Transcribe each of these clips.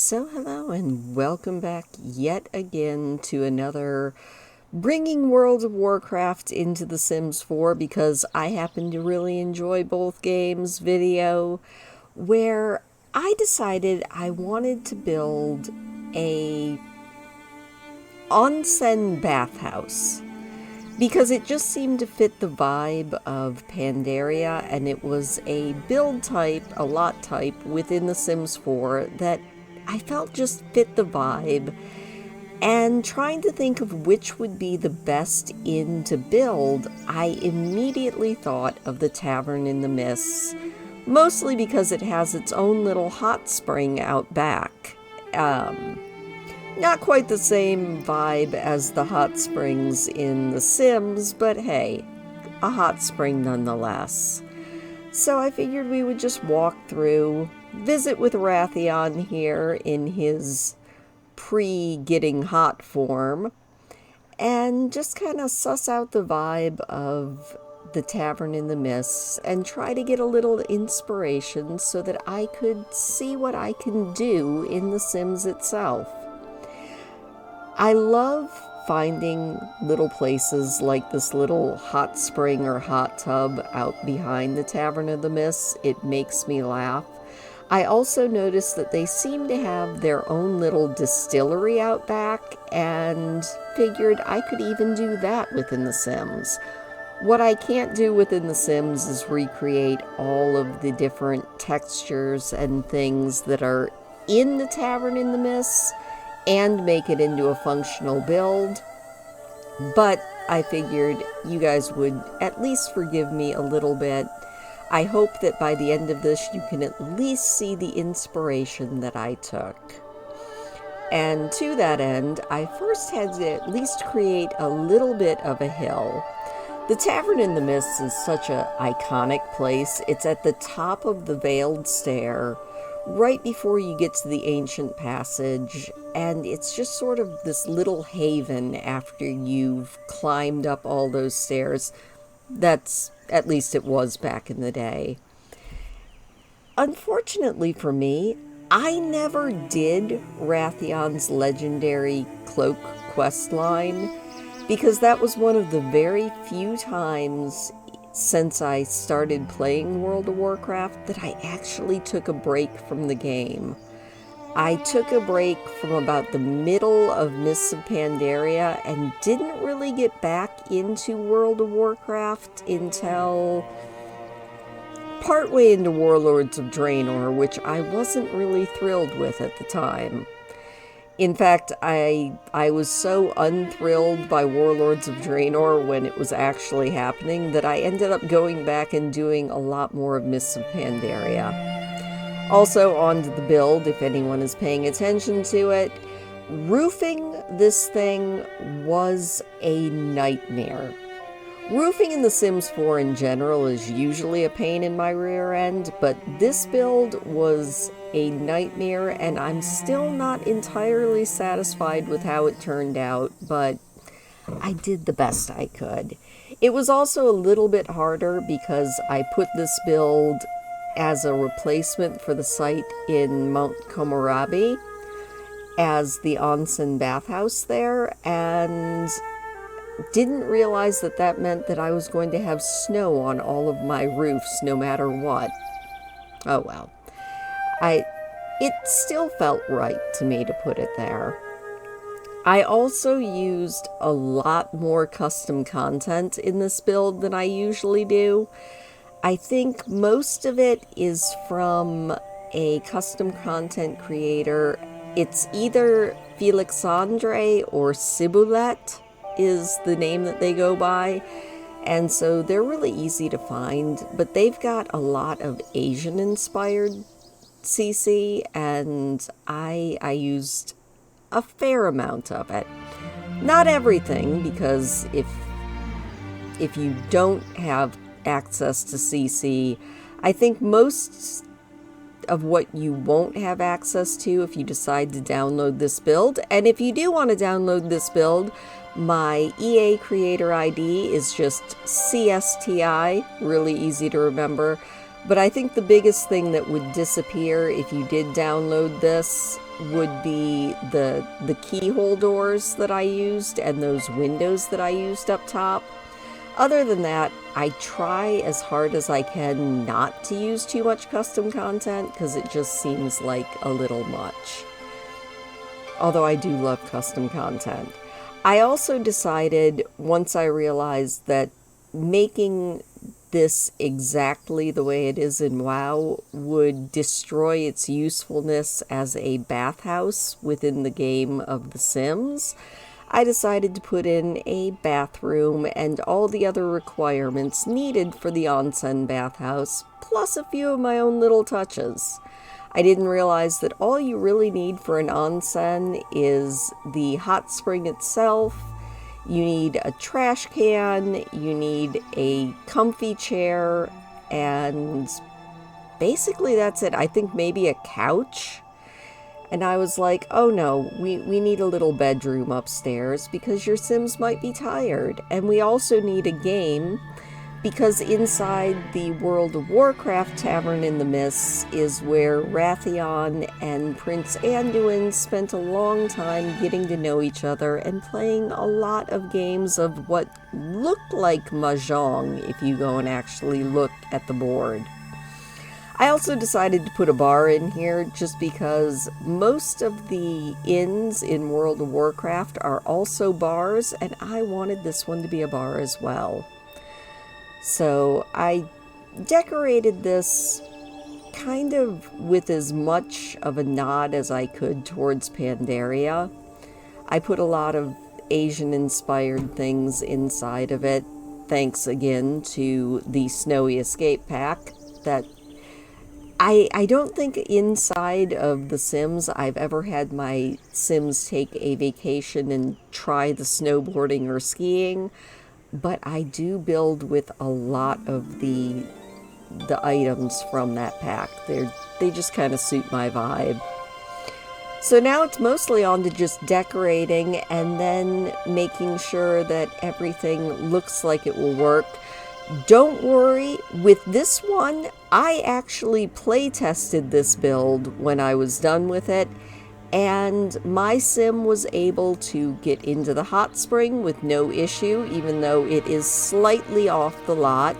So hello and welcome back yet again to another bringing World of Warcraft into The Sims 4 because I happen to really enjoy both games video, where I decided I wanted to build a onsen bathhouse because it just seemed to fit the vibe of Pandaria, and it was a build type, a lot type within The Sims 4 that I felt just fit the vibe. And trying to think of which would be the best inn to build, I immediately thought of the Tavern in the Mists, mostly because it has its own little hot spring out back. Not quite the same vibe as the hot springs in The Sims, but hey, a hot spring nonetheless. So I figured we would just walk through, visit with Wrathion here in his pre-getting hot form, and just kind of suss out the vibe of the Tavern in the Mists and try to get a little inspiration so that I could see what I can do in The Sims itself. I love finding little places like this little hot spring or hot tub out behind the Tavern of the Mists. It makes me laugh. I also noticed that they seem to have their own little distillery out back, and figured I could even do that within The Sims. What I can't do within The Sims is recreate all of the different textures and things that are in the Tavern in the Mists and make it into a functional build. But I figured you guys would at least forgive me a little bit. I hope that by the end of this you can at least see the inspiration that I took. And to that end, I first had to at least create a little bit of a hill. The Tavern in the Mists is such an iconic place. It's at the top of the Veiled Stair, right before you get to the Ancient Passage, and it's just sort of this little haven after you've climbed up all those stairs. That's, at least it was back in the day. Unfortunately for me, I never did Wrathion's legendary cloak questline, because that was one of the very few times since I started playing World of Warcraft that I actually took a break from the game. I took a break from about the middle of Mists of Pandaria and didn't really get back into World of Warcraft until partway into Warlords of Draenor, which I wasn't really thrilled with at the time. In fact, I was so unthrilled by Warlords of Draenor when it was actually happening that I ended up going back and doing a lot more of Mists of Pandaria. Also, onto the build, if anyone is paying attention to it, roofing this thing was a nightmare. Roofing in The Sims 4 in general is usually a pain in my rear end, but this build was a nightmare, and I'm still not entirely satisfied with how it turned out, but I did the best I could. It was also a little bit harder because I put this build as a replacement for the site in Mount Komorabi as the Onsen bathhouse there, and didn't realize that that meant that I was going to have snow on all of my roofs no matter what. Oh well. It still felt right to me to put it there. I also used a lot more custom content in this build than I usually do. I think most of it is from a custom content creator. It's either Felixandre or Cibulet is the name that they go by. And so they're really easy to find, but they've got a lot of Asian-inspired CC, and I used a fair amount of it. Not everything, because if you don't have access to CC, I think most of what you won't have access to if you decide to download this build. And if you do want to download this build, my EA creator ID is just CSTI, really easy to remember. But I think the biggest thing that would disappear if you did download this would be the keyhole doors that I used and those windows that I used up top. Other than that, I try as hard as I can not to use too much custom content because it just seems like a little much. Although I do love custom content. I also decided, once I realized that making this exactly the way it is in WoW would destroy its usefulness as a bathhouse within the game of The Sims, I decided to put in a bathroom and all the other requirements needed for the Onsen bathhouse, plus a few of my own little touches. I didn't realize that all you really need for an onsen is the hot spring itself. You need a trash can, you need a comfy chair, and basically that's it. I think maybe a couch. And I was like, oh no, we need a little bedroom upstairs because your Sims might be tired. And we also need a game because inside the World of Warcraft Tavern in the Mists is where Wrathion and Prince Anduin spent a long time getting to know each other and playing a lot of games of what looked like mahjong if you go and actually look at the board. I also decided to put a bar in here just because most of the inns in World of Warcraft are also bars, and I wanted this one to be a bar as well. So I decorated this kind of with as much of a nod as I could towards Pandaria. I put a lot of Asian-inspired things inside of it, thanks again to the Snowy Escape Pack that I don't think inside of The Sims I've ever had my Sims take a vacation and try the snowboarding or skiing, but I do build with a lot of the items from that pack. They just kind of suit my vibe. So now it's mostly on to just decorating and then making sure that everything looks like it will work. Don't worry, with this one, I actually play tested this build when I was done with it, and my Sim was able to get into the hot spring with no issue, even though it is slightly off the lot.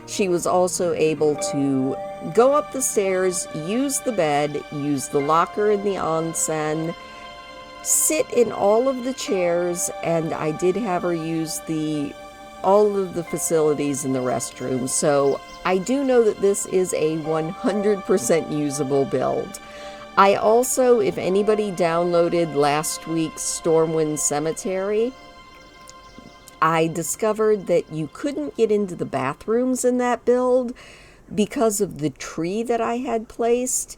She was also able to go up the stairs, use the bed, use the locker in the onsen, sit in all of the chairs, and I did have her use all of the facilities in the restroom. So I do know that this is a 100% usable build. I also, if anybody downloaded last week's Stormwind Cemetery, I discovered that you couldn't get into the bathrooms in that build because of the tree that I had placed.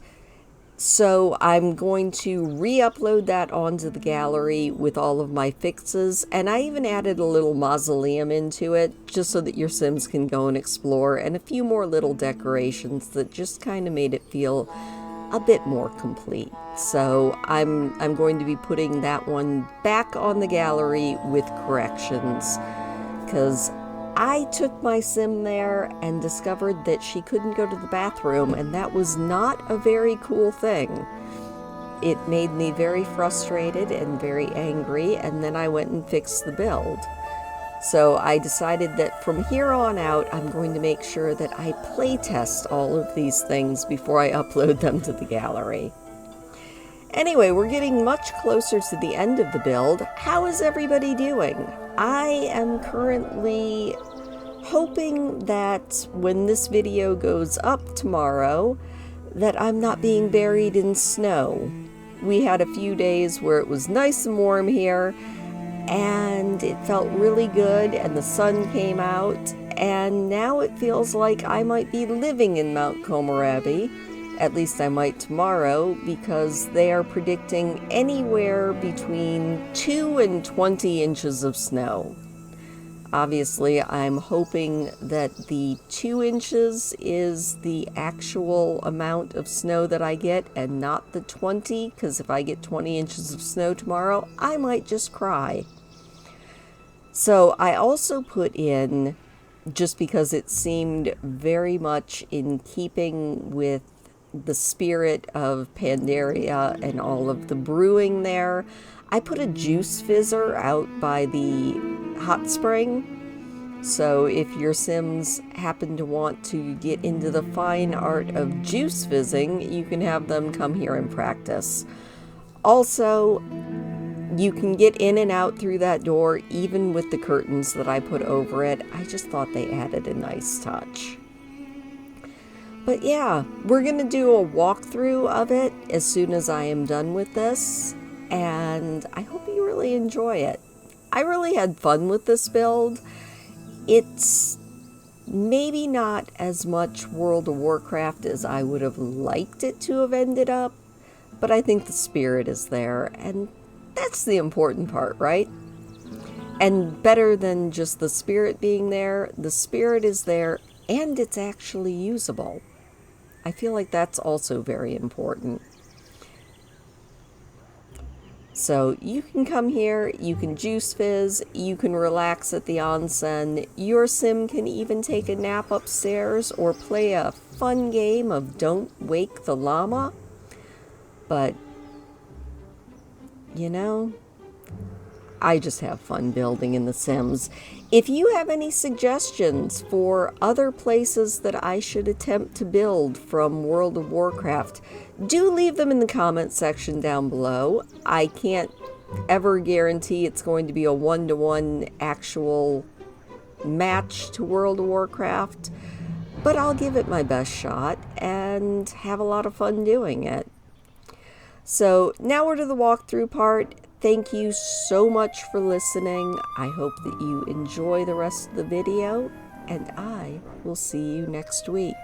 So I'm going to re-upload that onto the gallery with all of my fixes, and I even added a little mausoleum into it just so that your Sims can go and explore, and a few more little decorations that just kind of made it feel a bit more complete. So I'm going to be putting that one back on the gallery with corrections, because I took my Sim there and discovered that she couldn't go to the bathroom, and that was not a very cool thing. It made me very frustrated and very angry, and then I went and fixed the build. So I decided that from here on out, I'm going to make sure that I playtest all of these things before I upload them to the gallery. Anyway, we're getting much closer to the end of the build. How is everybody doing? I am currently hoping that when this video goes up tomorrow, that I'm not being buried in snow. We had a few days where it was nice and warm here, and it felt really good, and the sun came out, and now it feels like I might be living in Mount Komorebi. At least I might tomorrow, because they are predicting anywhere between 2 and 20 inches of snow. Obviously, I'm hoping that the 2 inches is the actual amount of snow that I get and not the 20, because if I get 20 inches of snow tomorrow, I might just cry. So I also put in, just because it seemed very much in keeping with the spirit of Pandaria and all of the brewing there. I put a juice fizzer out by the hot spring. So if your Sims happen to want to get into the fine art of juice fizzing, you can have them come here and practice. Also, you can get in and out through that door even with the curtains that I put over it. I just thought they added a nice touch. But yeah, we're going to do a walkthrough of it as soon as I am done with this, and I hope you really enjoy it. I really had fun with this build. It's maybe not as much World of Warcraft as I would have liked it to have ended up, but I think the spirit is there, and that's the important part, right? And better than just the spirit being there, the spirit is there and it's actually usable. I feel like that's also very important. So you can come here, you can juice fizz, you can relax at the onsen, your sim can even take a nap upstairs or play a fun game of Don't Wake the Llama. But, you know, I just have fun building in The Sims. If you have any suggestions for other places that I should attempt to build from World of Warcraft, do leave them in the comment section down below. I can't ever guarantee it's going to be a one-to-one actual match to World of Warcraft, but I'll give it my best shot and have a lot of fun doing it. So now we're to the walkthrough part. Thank you so much for listening. I hope that you enjoy the rest of the video, and I will see you next week.